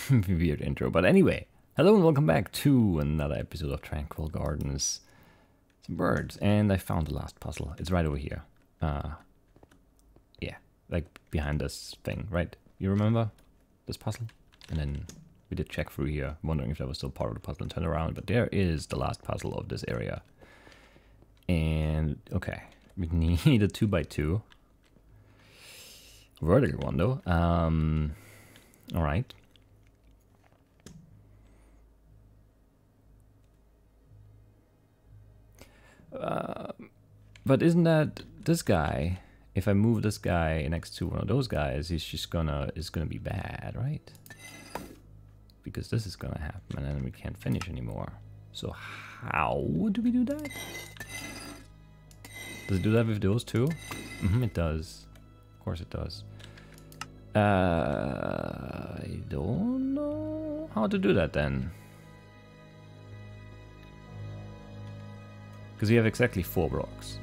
Weird intro. But anyway, hello and welcome back to another episode of Tranquil Gardens. Some birds. And I found the last puzzle. It's right over here. Yeah, like behind this thing, right? You remember this puzzle? And then we did check through here, wondering if that was still part of the puzzle and turn around. But there is the last puzzle of this area. And, okay, we need a 2x2. Vertical one, though. Alright. But isn't that this guy? If I move this guy next to one of those guys, he's just it's gonna be bad, right? Because this is gonna happen, and then we can't finish anymore. So how do we do that? Does it do that with those two? It does. Of course it does. I don't know how to do that then. Because we have exactly 4 blocks.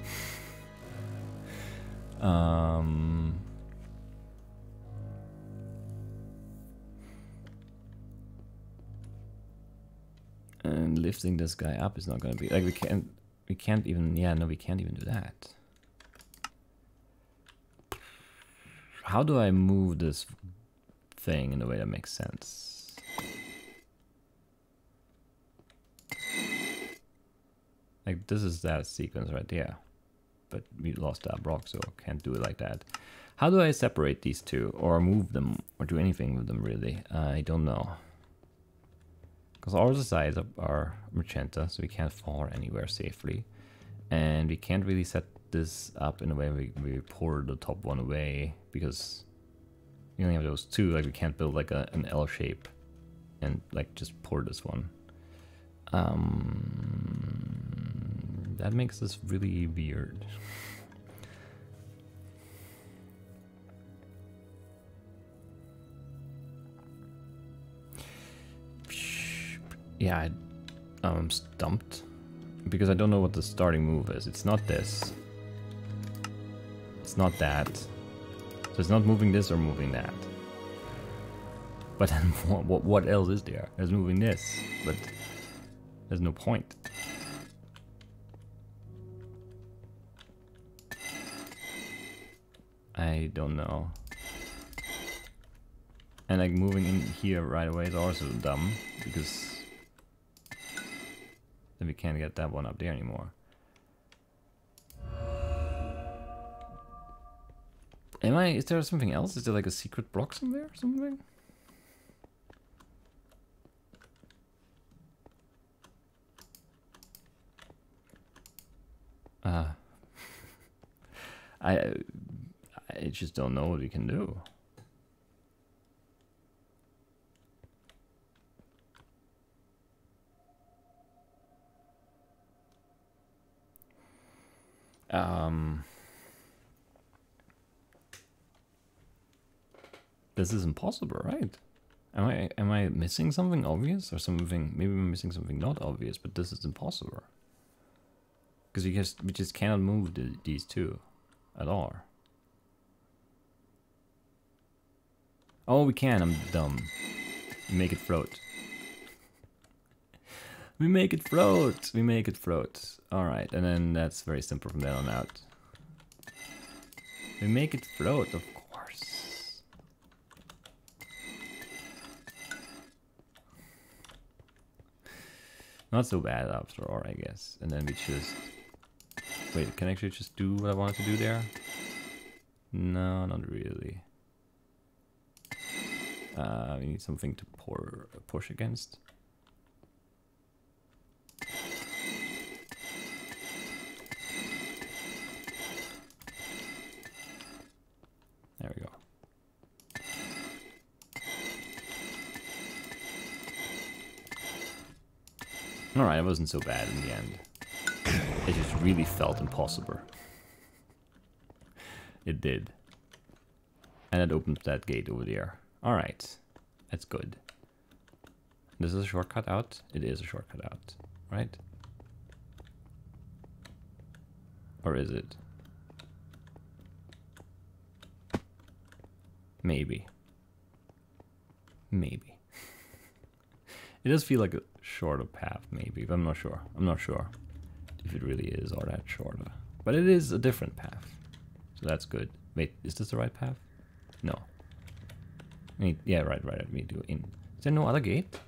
And lifting this guy up is not going to be like we can't even we can't even do that. How do I move this thing in a way that makes sense? Like this is that sequence right there. But we lost that block, so can't do it like that. How do I separate these two or move them or do anything with them really? I don't know. Because all the sides are magenta, so we can't fall anywhere safely. And we can't really set this up in a way we pour the top one away because we only have those two. Like we can't build like an L shape and like just pour this one. That makes this really weird. Yeah, I'm stumped because I don't know what the starting move is. It's not this. It's not that. So it's not moving this or moving that. But then what else is there? There's moving this, but there's no point. I don't know. And like moving in here right away is also dumb because then we can't get that one up there anymore. Is there something else? Is there like a secret block somewhere or something? I just don't know what we can do. This is impossible, right? Am I missing something obvious or something? Maybe I'm missing something not obvious, but this is impossible. Because we just cannot move these two at all. Oh, we can. I'm dumb. We make it float. We make it float. We make it float. All right, and then that's very simple from then on out. We make it float, of course. Not so bad after all, I guess. And then we just... Wait, can I actually just do what I wanted to do there? No, not really. We need something to push against. There we go. Alright, it wasn't so bad in the end. It just really felt impossible. It did. And it opened that gate over there. Alright, that's good. This is a shortcut out? It is a shortcut out, right? Or is it? Maybe. Maybe. It does feel like a shorter path, maybe, but I'm not sure. I'm not sure if it really is all that shorter. But it is a different path, so that's good. Wait, is this the right path? No. Yeah, right. Let me do it in. Is there no other gate?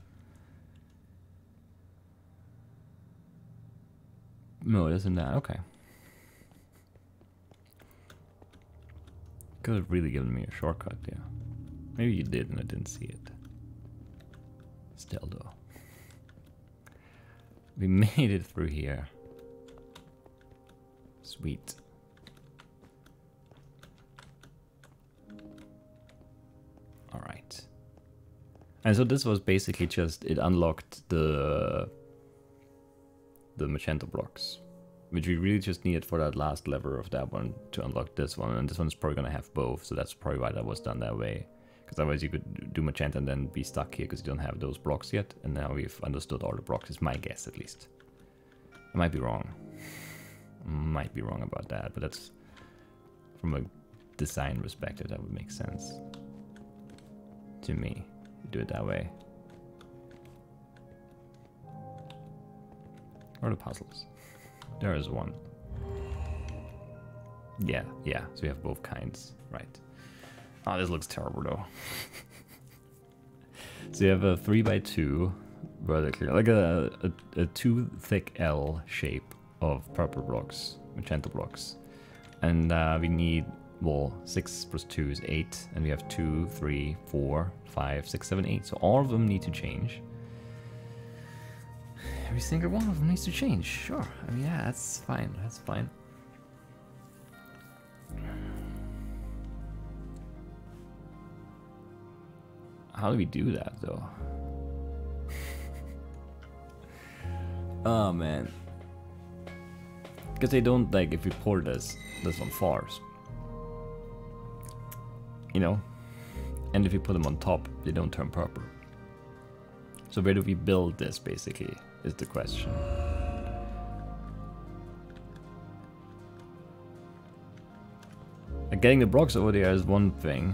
No, it isn't that. Okay. Could have really given me a shortcut, yeah. Maybe you did and I didn't see it. Still, though. We made it through here. Sweet. Alright. And so this was basically just, it unlocked the magenta blocks, which we really just needed for that last lever of that one to unlock this one, and this one's probably gonna have both, so that's probably why that was done that way. Because otherwise you could do magenta and then be stuck here because you don't have those blocks yet, and now we've understood all the blocks, is my guess at least. I might be wrong. Might be wrong about that, but that's from a design perspective, that would make sense to me. Do it that way. Or the puzzles. There is one. Yeah, so we have both kinds, right. Oh, this looks terrible though. So you have a 3x2 vertically, like a 2 thick L shape of purple blocks, magenta blocks. And we need, well, 6 plus 2 is 8, and we have 2, 3, 4, 5, 6, 7, 8. So all of them need to change. Every single one of them needs to change, sure. I mean, yeah, that's fine, that's fine. How do we do that, though? Oh, man. Because they don't, like, if we pour this one falls. You know? And if you put them on top, they don't turn purple. So where do we build this, basically, is the question. Like, getting the blocks over there is one thing,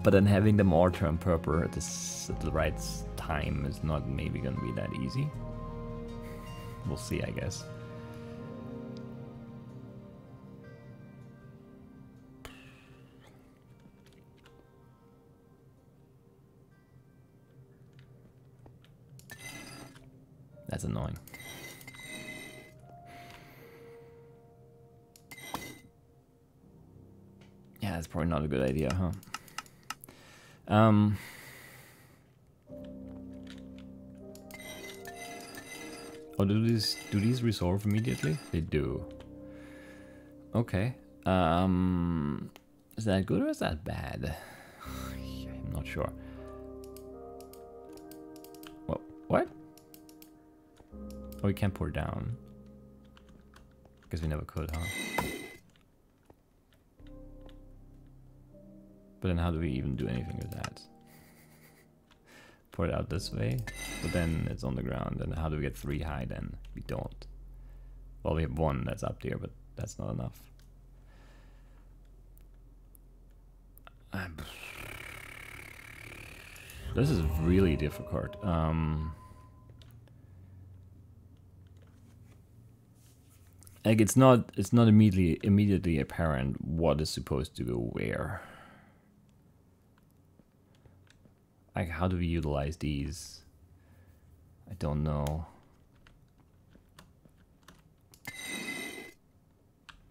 but then having them all turn purple at the right time is not maybe going to be that easy. We'll see, I guess. That's annoying. Yeah, that's probably not a good idea, huh? Oh, do these resolve immediately? They do. Okay. Is that good or is that bad? I'm not sure. What? Oh, we can't pour down. Because we never could, huh? But then how do we even do anything with that? Pour it out this way, but then it's on the ground. And how do we get 3 high then? We don't. Well, we have 1 that's up there, but that's not enough. This is really difficult. Like it's not immediately apparent what is supposed to go where. Like, how do we utilize these? I don't know.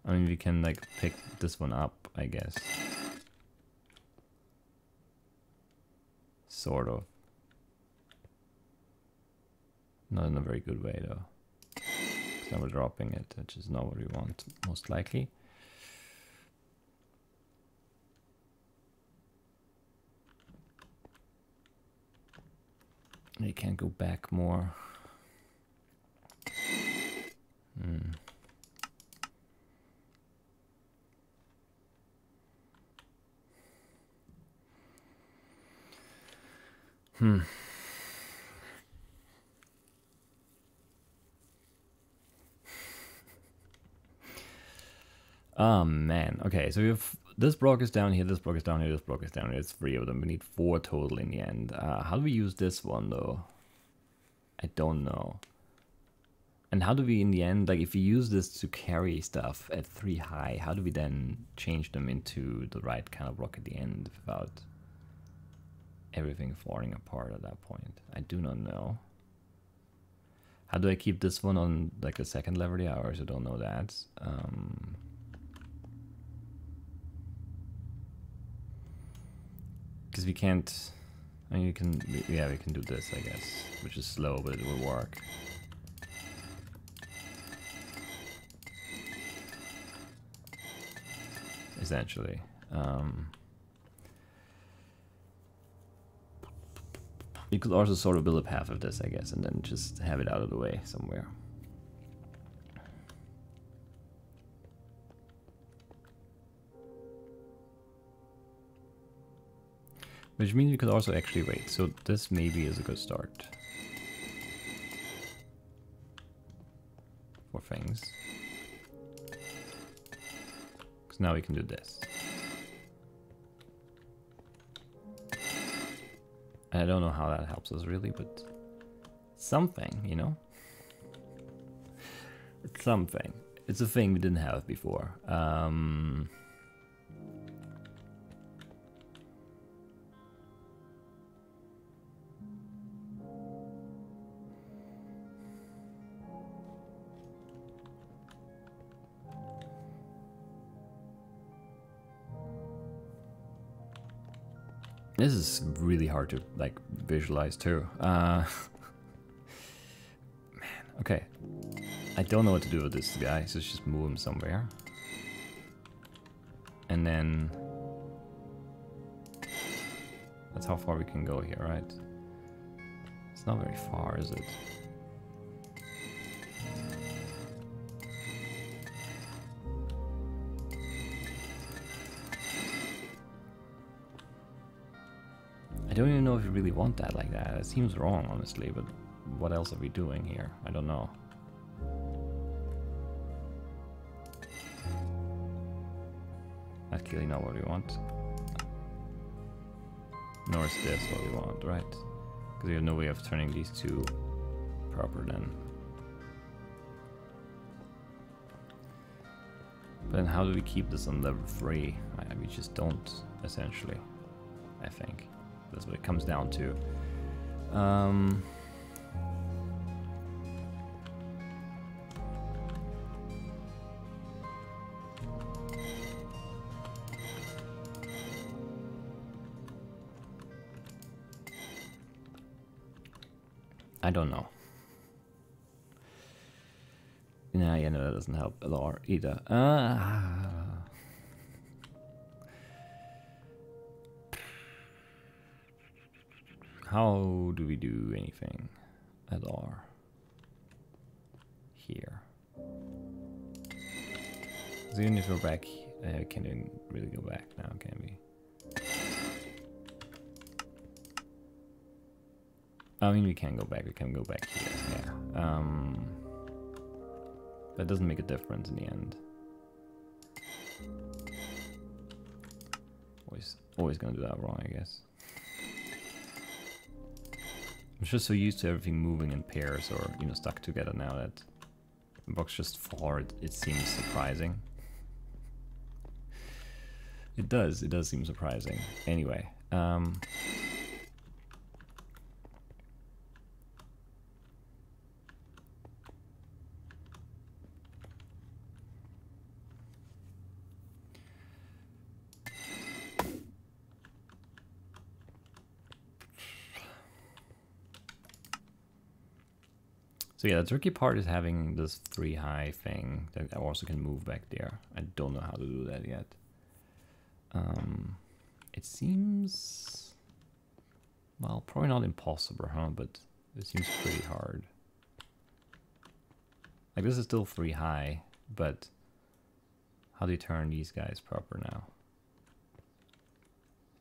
I mean, we can like pick this one up, I guess. Sort of. Not in a very good way though. Now we're dropping it, which is not what we want, most likely. You can't go back more. Oh man. Okay, so if this block is down here, this block is down here, this block is down here. It's 3 of them. We need 4 total in the end. How do we use this one though? I don't know. And how do we, in the end, like if we use this to carry stuff at 3 high, how do we then change them into the right kind of block at the end without everything falling apart at that point? I do not know. How do I keep this one on like the second level? Yeah, I also don't know that. Because we can't, I mean, you can, yeah, we can do this, I guess, which is slow, but it will work. Essentially. You could also sort of build a path of this, I guess, and then just have it out of the way somewhere. Which means you could also actually wait. So this maybe is a good start for things. Because now we can do this. I don't know how that helps us really, but something, you know? It's something. It's a thing we didn't have before. This is really hard to like visualize too. Man, okay. I don't know what to do with this guy, so let's just move him somewhere. And then that's how far we can go here, right? It's not very far, is it? I don't even know if you really want that like that. It seems wrong, honestly, but what else are we doing here? I don't know. That's clearly not what we want. Nor is this what we want, right? Because we have no way of turning these two proper then. But then how do we keep this on level 3? We just don't, essentially, I think. That's what it comes down to. I don't know. Nah, yeah, no, that doesn't help a lot either. How do we do anything at all here? So even if we're back, can't even really go back now, can we? I mean, we can go back. We can go back here. Yeah. That doesn't make a difference in the end. Always gonna do that wrong, I guess. I'm just so used to everything moving in pairs or, you know, stuck together now that the box just forward. It seems surprising. It does seem surprising. Anyway, so yeah, the tricky part is having this 3 high thing that also can move back there. I don't know how to do that yet. It seems, well, probably not impossible, huh? But it seems pretty hard. Like this is still 3 high, but how do you turn these guys proper now?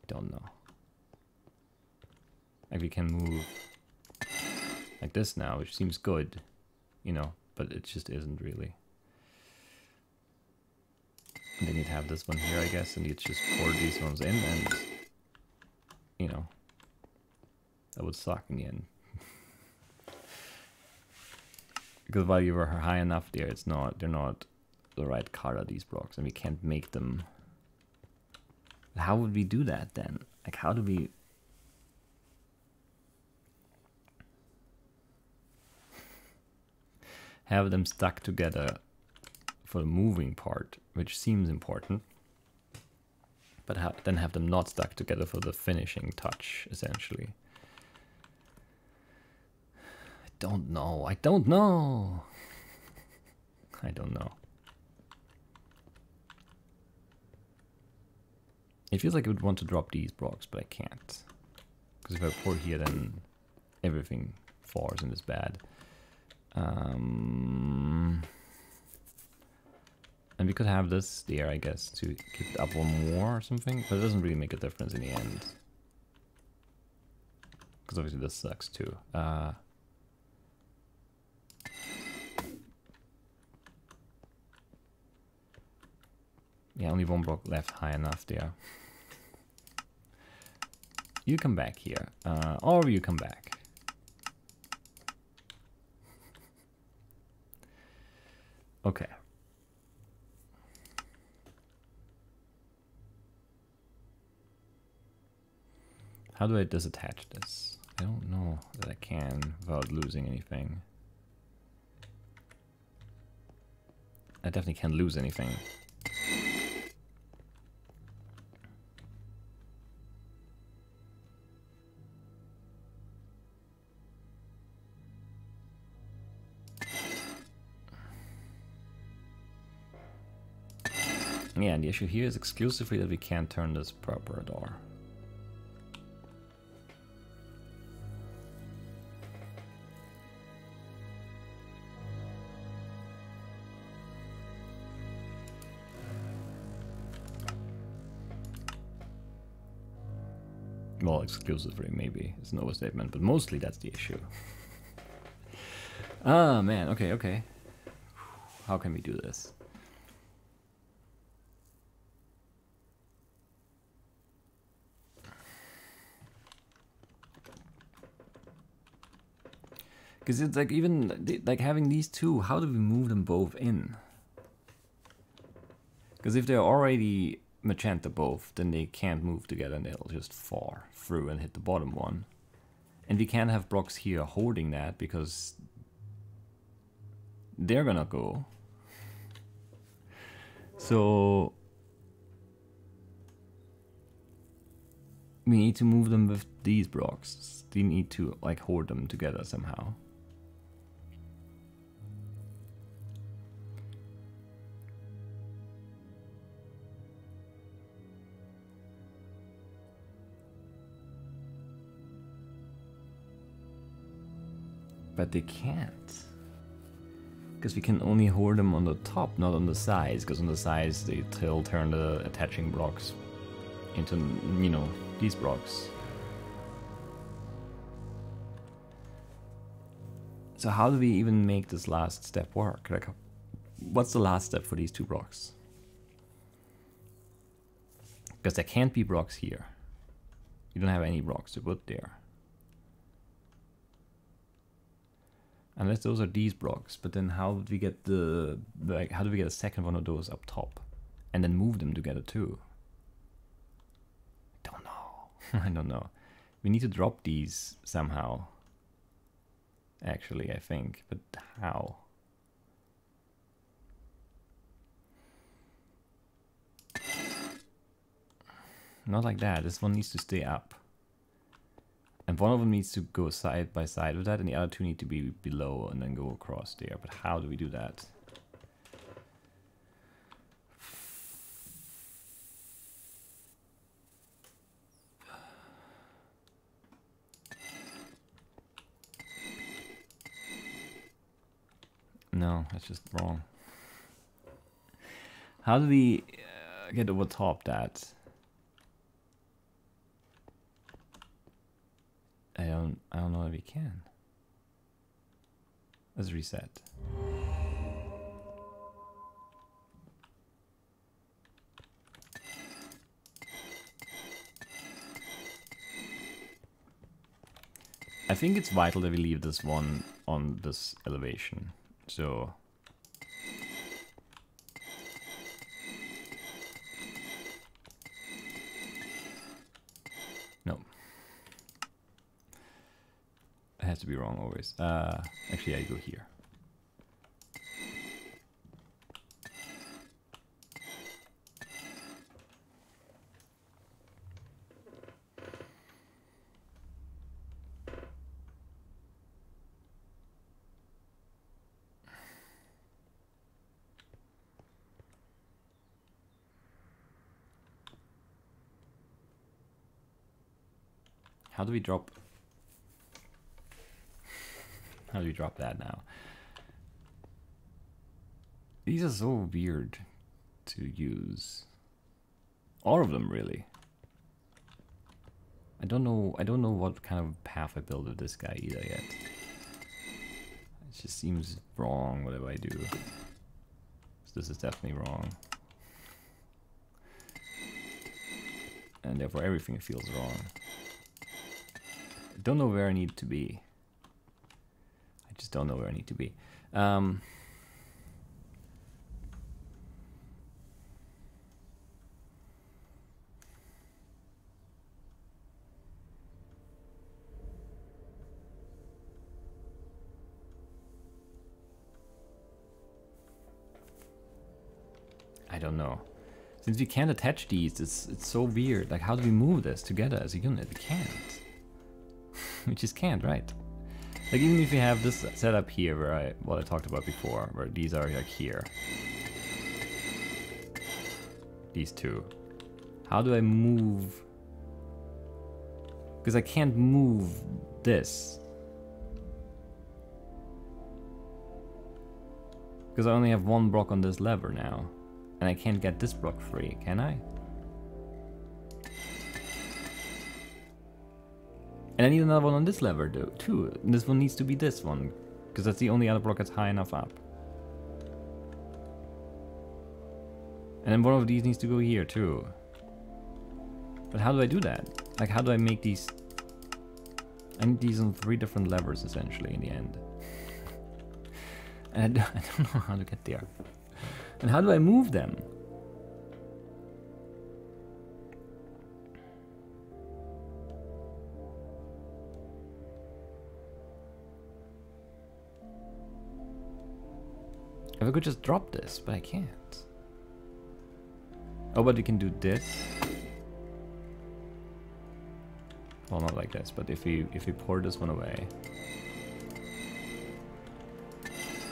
Don't know. Like we can move like this now, which seems good, you know, but it just isn't really. And then you'd have this one here, I guess, and you'd just pour these ones in, and you know, that would suck in the end. Because while you were high enough there, they're not the right color, these blocks, and we can't make them. How would we do that then? Like, how do we? Have them stuck together for the moving part, which seems important, but then have them not stuck together for the finishing touch, essentially. I don't know. I don't know. I don't know. It feels like I would want to drop these blocks, but I can't. Because if I pour here, then everything falls and is bad. And we could have this there, I guess, to keep it up one more or something. But it doesn't really make a difference in the end. Because obviously this sucks too. Yeah, only one block left high enough there. You come back here. Or you come back. Okay. How do I disattach this? I don't know that I can without losing anything. I definitely can't lose anything. Yeah, and the issue here is exclusively that we can't turn this purple door. Well, exclusively, maybe. It's an overstatement, but mostly that's the issue. Ah, man. Okay, okay. How can we do this? Because it's like, even like having these two, how do we move them both in? Because if they're already magenta both, then they can't move together and they'll just fall through and hit the bottom one. And we can't have blocks here holding that because they're gonna go. So we need to move them with these blocks. We need to like hold them together somehow. But they can't. Because we can only hold them on the top, not on the sides. Because on the sides, they'll turn the attaching blocks into, you know, these blocks. So how do we even make this last step work? Like, what's the last step for these two blocks? Because there can't be blocks here. You don't have any blocks to put there. Unless those are these blocks, but then how would we get how do we get a second one of those up top? And then move them together too? I don't know. I don't know. We need to drop these somehow. Actually, I think. But how? Not like that. This one needs to stay up. And one of them needs to go side by side with that, and the other two need to be below and then go across there. But how do we do that? No, that's just wrong. How do we get over top that? I don't know if we can. Let's reset. I think it's vital that we leave this one on this elevation. So no, it has to be wrong always. Actually, I go here. How do we drop? How do we drop that now? These are so weird to use. All of them, really. I don't know what kind of path I build with this guy either yet. It just seems wrong, whatever I do. So this is definitely wrong. And therefore everything feels wrong. I don't know where I need to be. I just don't know where I need to be. I don't know. Since we can't attach these, it's so weird. Like, how do we move this together as a unit? We can't. We just can't, right? Like, even if we have this set up here, where what I talked about before, where these are like here. These two. How do I move? Because I can't move this. Because I only have one block on this lever now. And I can't get this block free, can I? And I need another one on this lever too. And this one needs to be this one. Because that's the only other block that's high enough up. And then one of these needs to go here too. But how do I do that? Like, how do I make these? I need these on 3 different levers essentially in the end. And I don't know how to get there. And how do I move them? If I could just drop this, but I can't. Oh, but we can do this. Well, not like this, but if we pour this one away,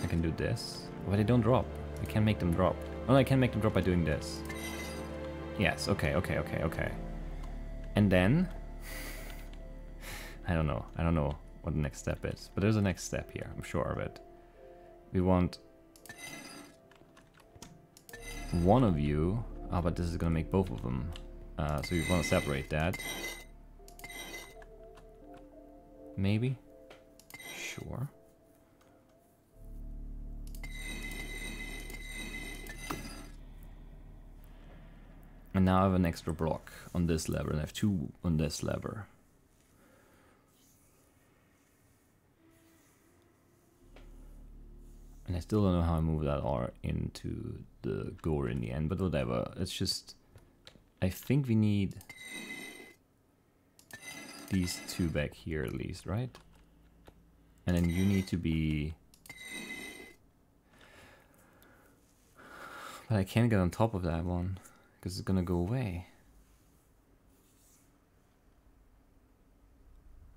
I can do this. But they don't drop. I can't make them drop. Oh, I can make them drop by doing this. Yes, okay. And then I don't know what the next step is, but there's a next step here, I'm sure of it. We want one of you. Oh, but this is gonna make both of them. So we want to separate that. Maybe? Sure. And now I have an extra block on this lever, and I have 2 on this lever. And I still don't know how I move that R into the gore in the end, but whatever. It's just, I think we need these 2 back here at least, right? And then you need to be... But I can't get on top of that one, because it's gonna go away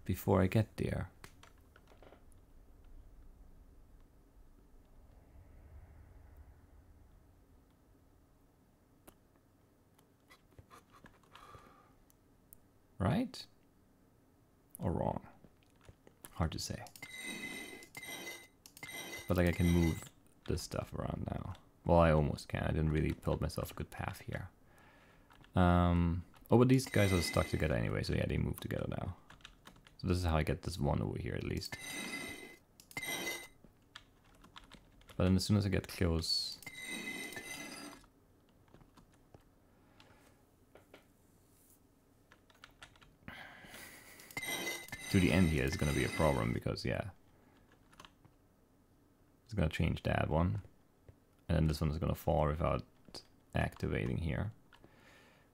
before I get there. Right? Or wrong? Hard to say. But like I can move this stuff around now. Well, I almost can. I didn't really build myself a good path here. Oh, but these guys are stuck together anyway, so yeah, they move together now. So this is how I get this one over here at least. But then as soon as I get close... to the end here is going to be a problem because, yeah, it's going to change that one. And then this one is going to fall without activating here,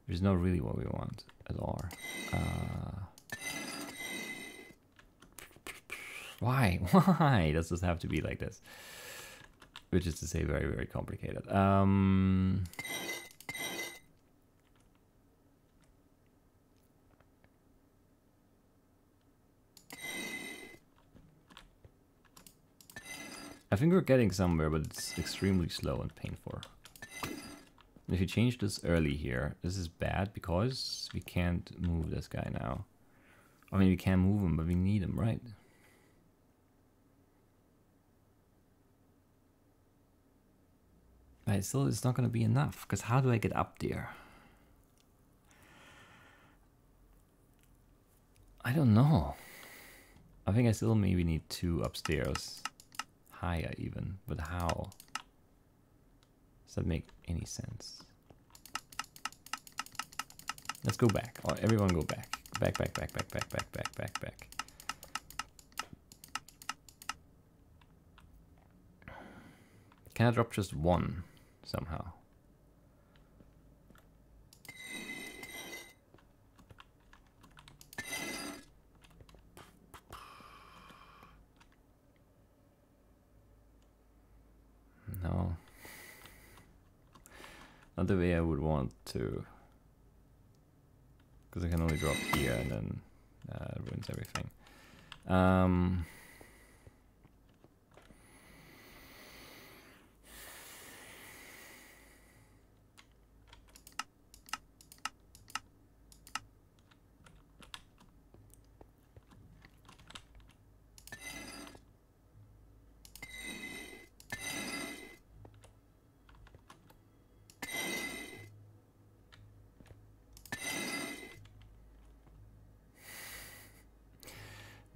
which is not really what we want at all. Why? Why does this have to be like this? Which is to say very, very complicated. I think we're getting somewhere, but it's extremely slow and painful. And if you change this early here, this is bad because we can't move this guy now. I mean, we can move him, but we need him, right? Right, still it's not going to be enough, because how do I get up there? I don't know. I think I still maybe need 2 upstairs. Higher even, but how? Does that make any sense? Let's go back. Or everyone go back. Back. Can I drop just 1 somehow? No. Not the way I would want to. Because I can only drop here and then it ruins everything.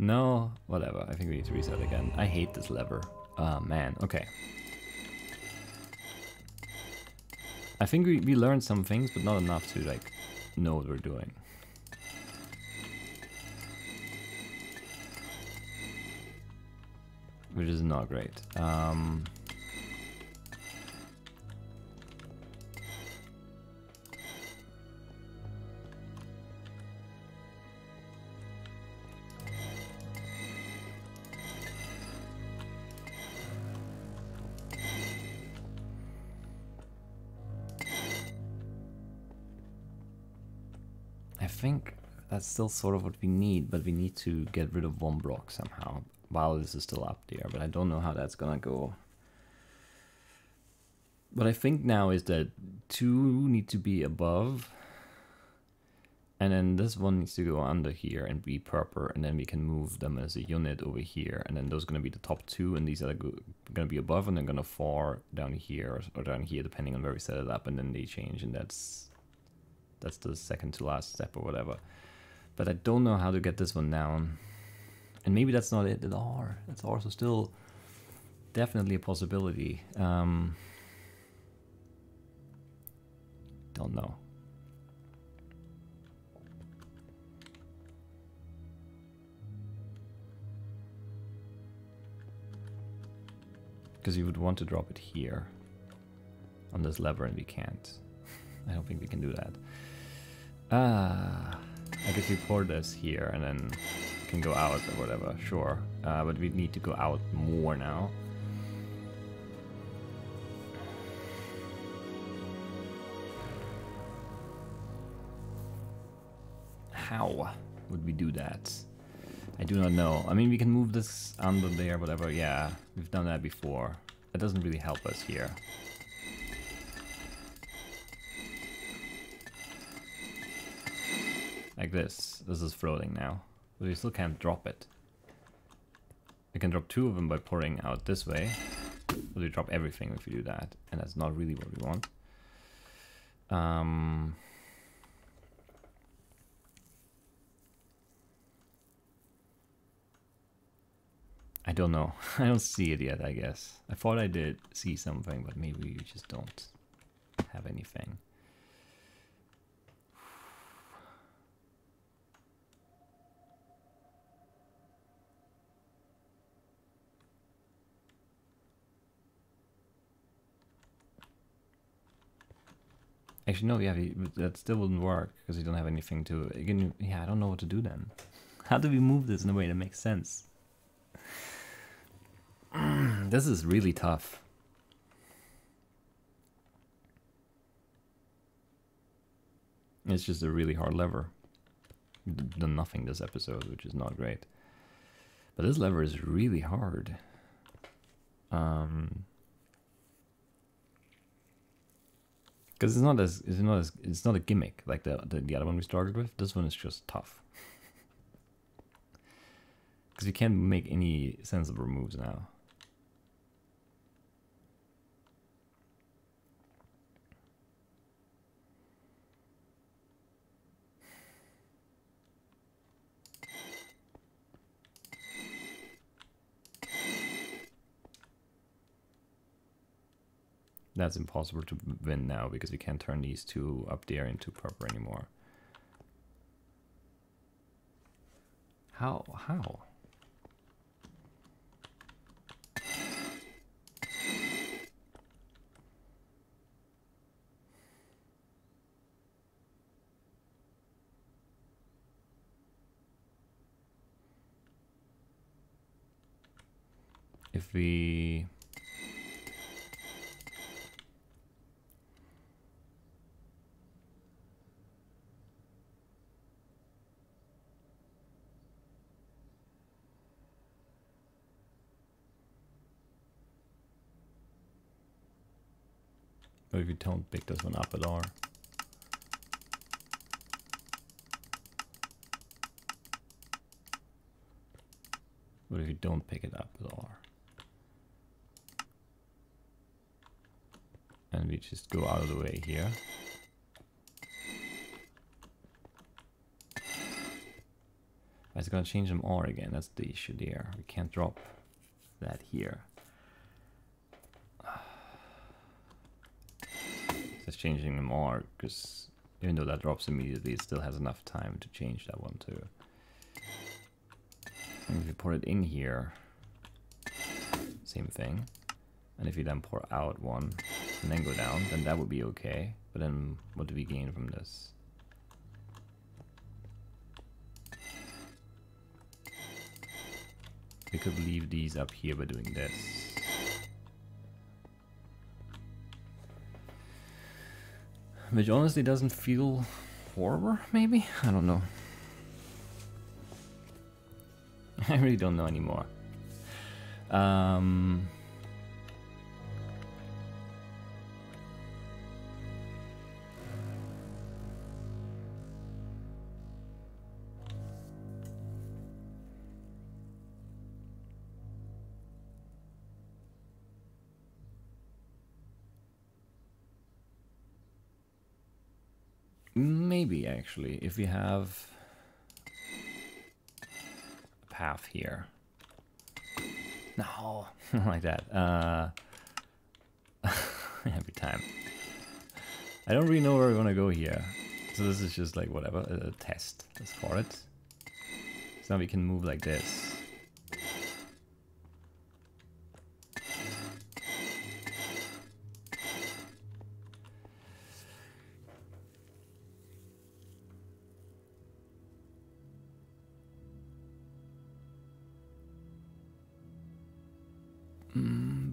No, whatever. I think we need to reset again. I hate this lever. Man, okay. I think we learned some things, but not enough to like know what we're doing. Which is not great. I think that's still sort of what we need, but we need to get rid of 1 block somehow while this is still up there, but I don't know how that's gonna go. What I think now is that 2 need to be above, and then this one needs to go under here and be purple, and then we can move them as a unit over here, and then those are gonna be the top 2, and these are gonna be above, and they're gonna fall down here or down here, depending on where we set it up, and then they change, and that's the second to last step or whatever. But I don't know how to get this one down. And maybe that's not it at all. That's also still definitely a possibility. Don't know. Because you would want to drop it here on this lever, and we can't. I don't think we can do that. I guess we pour this here and then can go out or whatever, sure. But we need to go out more now. How would we do that? I do not know. I mean, we can move this under there, whatever. Yeah, we've done that before. That doesn't really help us here. Like this. This is floating now. But we still can't drop it. We can drop 2 of them by pouring out this way. But we drop everything if we do that. And that's not really what we want. I don't know. I don't see it yet, I guess. I thought I did see something, but maybe we just don't have anything. Actually, no, yeah, that still wouldn't work because you don't have anything to. Again, yeah, I don't know what to do then. How do we move this in a way that makes sense? This is really tough. It's just a really hard lever. Done nothing this episode, which is not great. But this lever is really hard. Because it's not a gimmick like the other one we started with. This one is just tough. Because you can't make any sensible moves now. That's impossible to win now because we can't turn these two up there into purple anymore. How? If we... Or if you don't pick this one up at all. What if you don't pick it up at all? And we just go out of the way here. It's gonna change them all again, that's the issue there. We can't drop that here. It's changing them all, because even though that drops immediately, it still has enough time to change that one too. And if you pour it in here, same thing. And if you then pour out one and then go down, then that would be okay. But then what do we gain from this? We could leave these up here by doing this. Which honestly doesn't feel horrible, maybe? I don't know. I really don't know anymore. Maybe actually, if we have a path here. No, not like that. Every time. I don't really know where we're gonna go here. So this is just like whatever, a test, let's call it. So now we can move like this.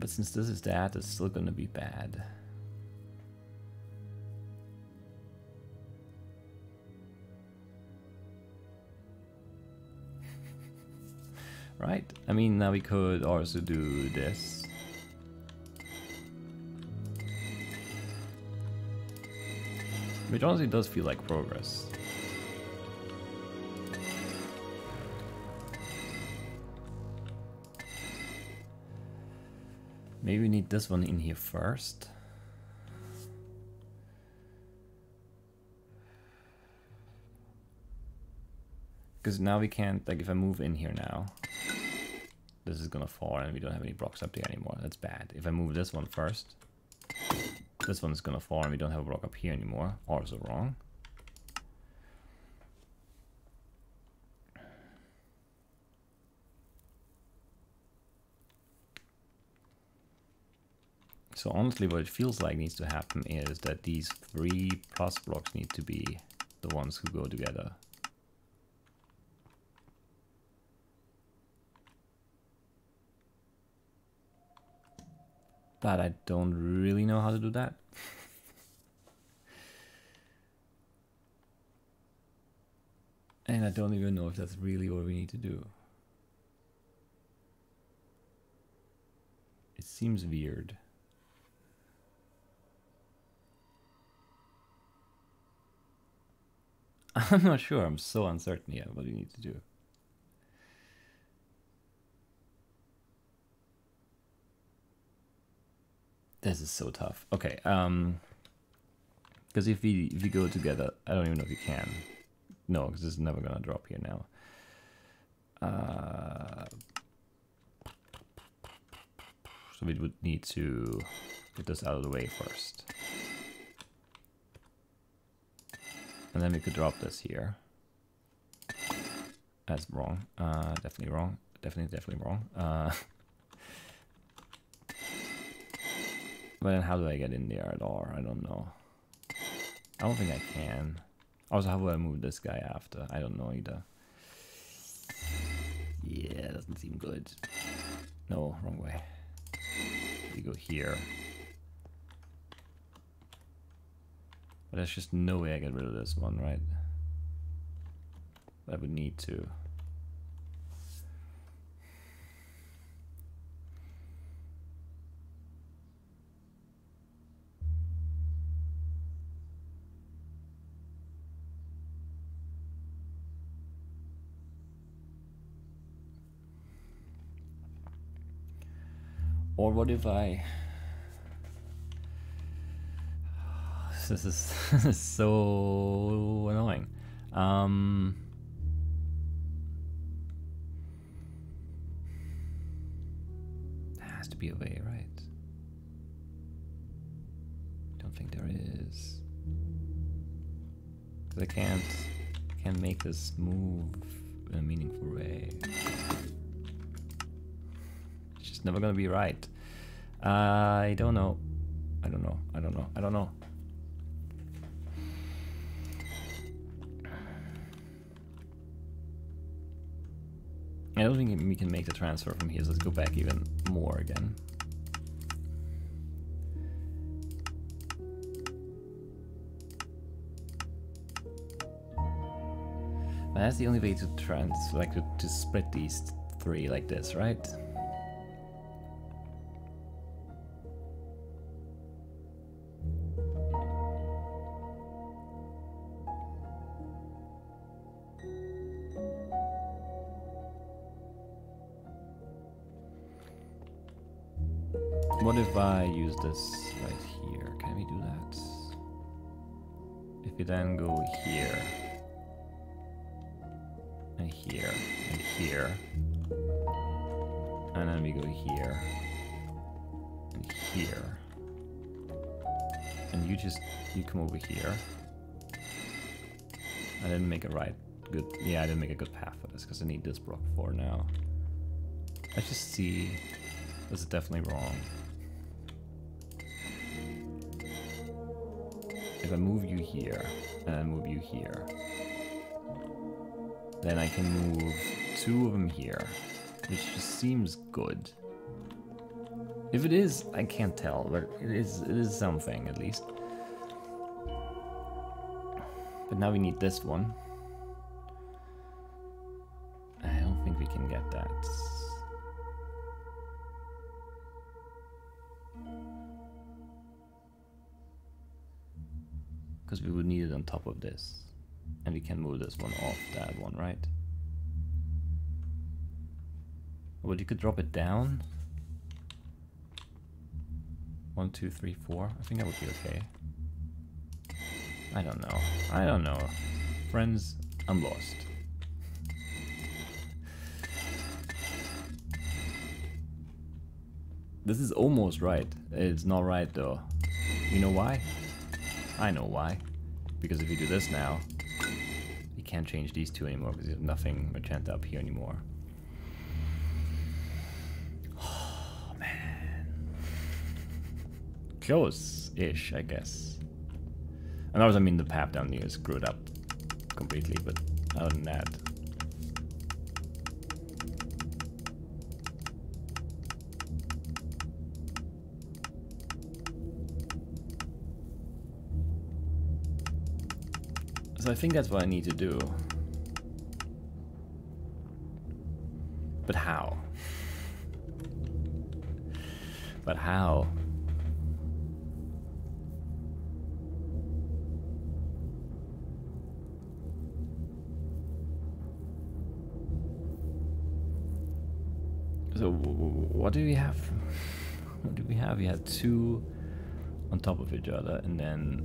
But since this is that, it's still gonna be bad. Right? I mean, now we could also do this. Which honestly does feel like progress. Maybe we need this one in here first. Because now we can't, like if I move in here now, this is gonna fall and we don't have any blocks up there anymore. That's bad. If I move this one first, this one's gonna fall and we don't have a block up here anymore. Also wrong. So honestly, what it feels like needs to happen is that these 3 plus blocks need to be the ones who go together. But I don't really know how to do that. And I don't even know if that's really what we need to do. It seems weird. I'm not sure. I'm so uncertain yet what we need to do. This is so tough. Okay, because if we go together, I don't even know if you can. No, because this is never gonna drop here now. So we would need to get this out of the way first. And then we could drop this here. That's wrong. Definitely wrong. Definitely wrong. But then how do I get in there at all? I don't know. I don't think I can. Also, how do I move this guy after? I don't know either. Yeah, doesn't seem good. No, wrong way. You go here. But there's just no way I get rid of this one, right? I would need to. Or what if I... This is, this is so annoying. There has to be a way, right? Don't think there is. Because I can't make this move in a meaningful way. It's just never gonna be right. I don't know. I don't know. I don't know. I don't know. I don't think we can make the transfer from here, so let's go back even more again. But that's the only way to to split these 3 like this, right? What if I use this right here? Can we do that? If we then go here, and here, and here, and then we go here, and here, and you come over here. I didn't make a good, yeah, I didn't make a good path for this because I need this block for now. Let's just see. This is definitely wrong. If I move you here, and I move you here, then I can move 2 of them here, which just seems good. If it is, I can't tell, but it is something at least. But now we need this one. I don't think we can get that. Because we would need it on top of this. And we can move this one off that one, right? Well, you could drop it down. 1, 2, 3, 4. I think that would be okay. I don't know. I don't know. Friends, I'm lost. This is almost right. It's not right though. You know why? I know why. Because if you do this now, you can't change these 2 anymore because there's nothing magenta up here anymore. Oh man. close-ish, I guess. And also, I mean, the path down here is screwed up completely, but other than that. So I think that's what I need to do. But how? But how? So what do we have? What do we have? We have two on top of each other, and then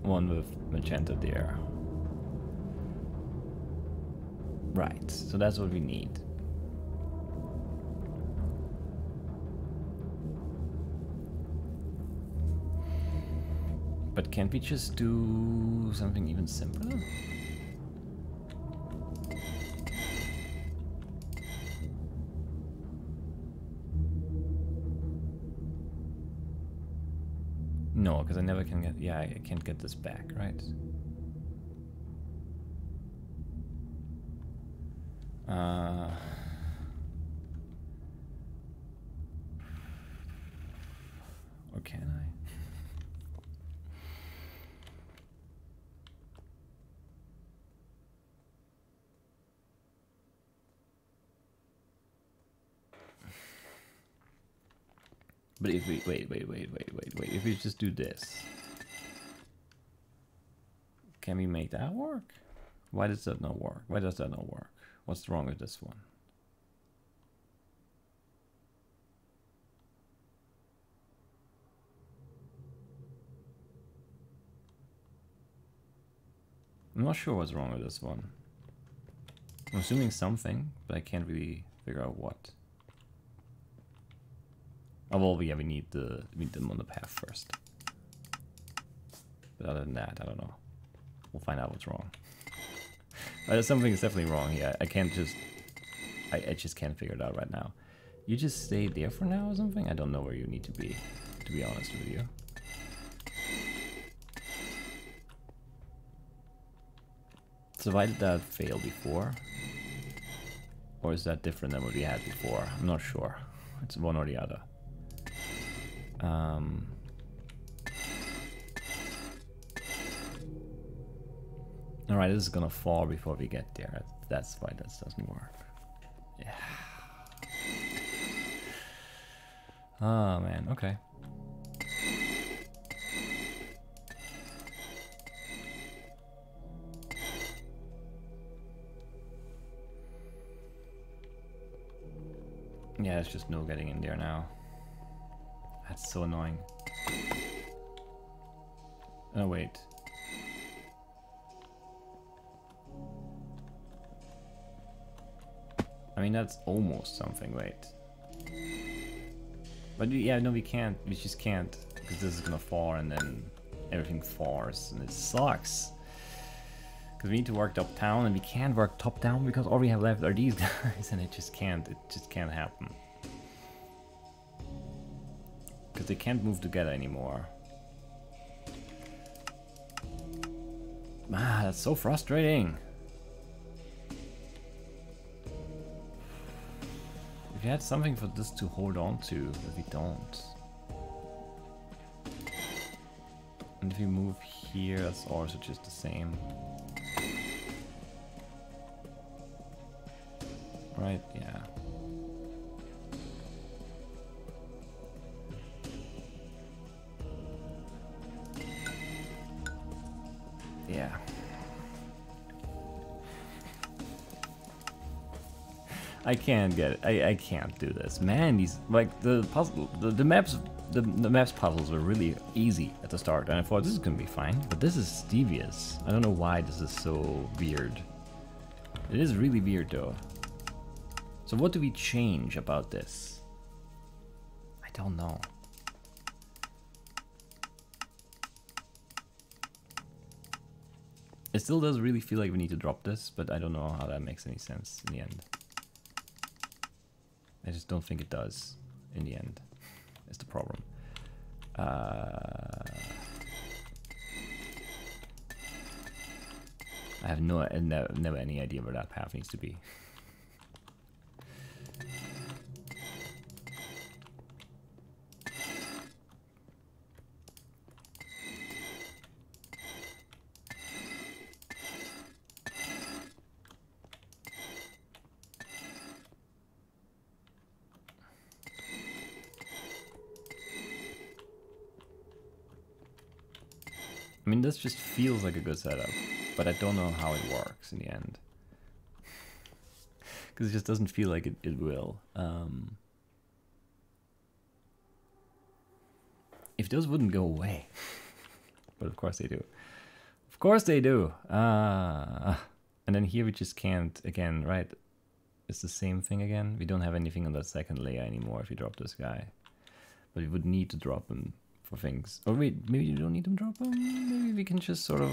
one with magenta there. Right, so that's what we need. But can't we just do something even simpler? No, because I never can get... Yeah, I can't get this back, right? Or can I? But if we wait, if we just do this, can we make that work? Why does that not work? Why does that not work? What's wrong with this one? I'm not sure what's wrong with this one. I'm assuming something, but I can't really figure out what. Oh well, yeah, we need them on the path first. But other than that, I don't know. We'll find out what's wrong. Something is definitely wrong here. I can't just... I just can't figure it out right now. You just stay there for now or something? I don't know where you need to be honest with you. So why did that fail before? Or is that different than what we had before? I'm not sure. It's one or the other. Alright, this is gonna fall before we get there. That's why that doesn't work. Yeah. Oh man, okay. Yeah, it's just no getting in there now. That's so annoying. Oh wait. I mean, that's almost something, wait. But yeah, no, we can't. We just can't. Because this is gonna fall and then everything falls. And it sucks. Because we need to work top down and we can't work top down because all we have left are these guys. And it just can't happen. Because they can't move together anymore. Ah, that's so frustrating. If you had something for this to hold on to, but we don't. And if you move here, that's also just the same. Right, yeah. Yeah. I can't get it. I can't do this. Man, these like the puzzle the maps puzzles were really easy at the start and I thought this is gonna be fine, but this is devious. I don't know why this is so weird. It is really weird though. So what do we change about this? I don't know. It still does really feel like we need to drop this, but I don't know how that makes any sense in the end. I just don't think it does in the end. Is the problem. I have never any idea where that path needs to be. I mean, this just feels like a good setup, but I don't know how it works in the end. Because it just doesn't feel like it will. If those wouldn't go away. But of course they do. Of course they do. And then here we just can't, again, right? It's the same thing again. We don't have anything on that second layer anymore if you drop this guy. But we would need to drop him for things. Or wait, maybe you don't need them drop them? Maybe we can just sort of...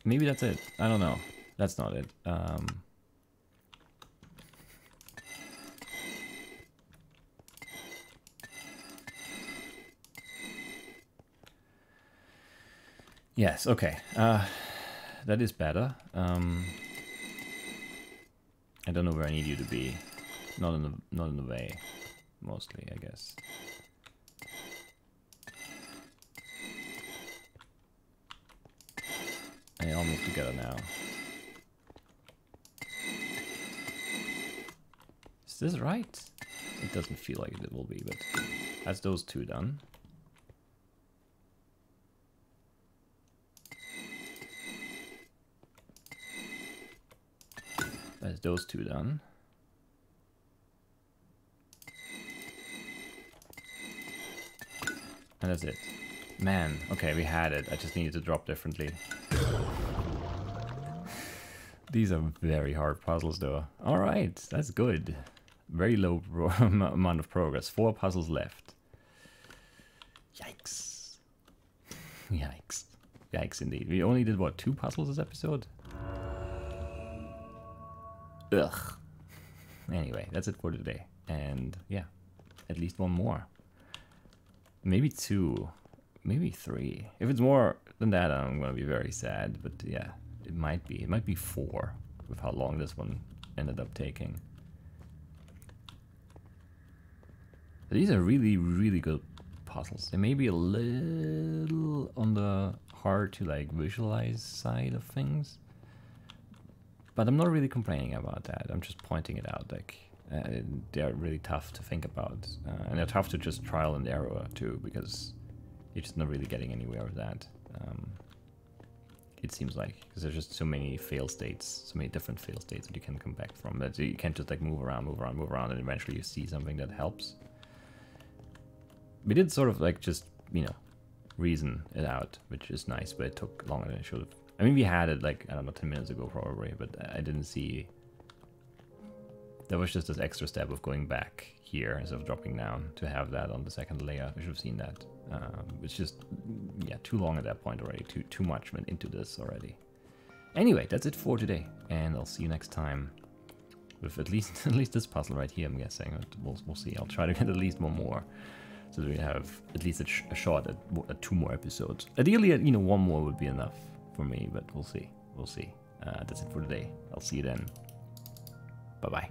Maybe that's it. I don't know. That's not it. Yes, okay. That is better. I don't know where I need you to be. Not in the way, mostly, I guess. They all move together now. Is this right? It doesn't feel like it will be, but that's those two done. That's those two done. And that's it. Man, okay, we had it. I just needed to drop differently. These are very hard puzzles though. Alright, that's good. Very low amount of progress. 4 puzzles left. Yikes. Yikes. Yikes indeed. We only did, what, 2 puzzles this episode? Ugh. Anyway, that's it for today. And yeah, at least 1 more. Maybe 2. Maybe 3. If it's more than that, I'm gonna be very sad. But yeah, it might be. It might be 4 with how long this one ended up taking. These are really, really good puzzles. They may be a little on the hard to like visualize side of things, but I'm not really complaining about that. I'm just pointing it out. Like they're really tough to think about, and they're tough to just trial and error too, because you're just not really getting anywhere with that. It seems like, because there's just so many fail states, so many different fail states that you can come back from, that you can't just like move around, and eventually you see something that helps. We did sort of like just, you know, reason it out, which is nice, but it took longer than it should have. I mean, we had it like, I don't know, 10 minutes ago probably, but I didn't see... There was just this extra step of going back here instead of dropping down to have that on the second layer. I should have seen that. It's just, yeah, too long at that point already. Too much went into this already. Anyway, that's it for today, and I'll see you next time with at least this puzzle right here, I'm guessing. We'll see. I'll try to get at least 1 more, so that we have at least a shot at 2 more episodes. Ideally, you know, 1 more would be enough for me, but we'll see. We'll see. That's it for today. I'll see you then. Bye-bye.